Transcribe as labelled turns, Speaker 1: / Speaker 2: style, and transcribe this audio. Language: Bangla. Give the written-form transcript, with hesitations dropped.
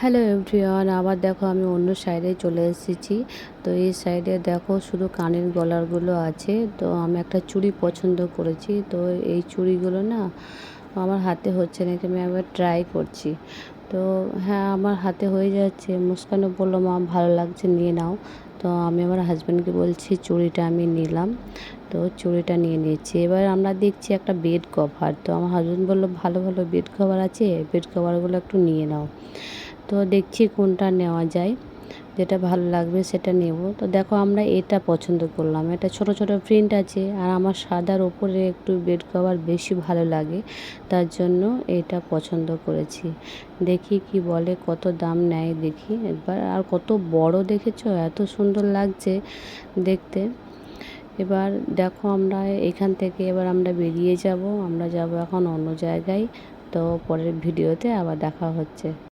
Speaker 1: হ্যালো এভরিওয়ান, আবার দেখো আমি অন্য সাইডে চলে এসেছি। তো এই সাইডে দেখো শুধু কানের গলারগুলো আছে। তো আমি একটা চুড়ি পছন্দ করেছি। তো এই চুড়িগুলো না আমার হাতে হচ্ছে না, আমি একবার ট্রাই করছি। তো হ্যাঁ, আমার হাতে হয়ে যাচ্ছে। মুস্কানও বললো মা ভালো লাগছে, নিয়ে নাও। তো আমি আমার হাজব্যান্ডকে বলছি চুড়িটা আমি নিলাম। তো চুড়িটা নিয়ে নিয়েছি। এবার আমরা দেখছি একটা বেড কভার। তো আমার হাজব্যান্ড বললো ভালো ভালো বেড কভার আছে, বেড কভারগুলো একটু নিয়ে নাও। তো দেখছি কোনটা নেওয়া যায়, যেটা ভালো লাগবে সেটা নেব। তো দেখো আমরা এটা পছন্দ করলাম, এটা ছোট ছোট প্রিন্ট আছে, আর আমার সাদার ওপরে একটু বেড কভার বেশি ভালো লাগে, তার জন্য এটা পছন্দ করেছি। দেখি কি বলে, কত দাম নেয় দেখি একবার। আর কত বড় দেখেছো, এত সুন্দর লাগছে দেখতে। এবার দেখো আমরা এখান থেকে এবার আমরা বেরিয়ে যাব, আমরা যাব এখন অন্য জায়গায়। তো পরের ভিডিওতে আবার দেখা হচ্ছে।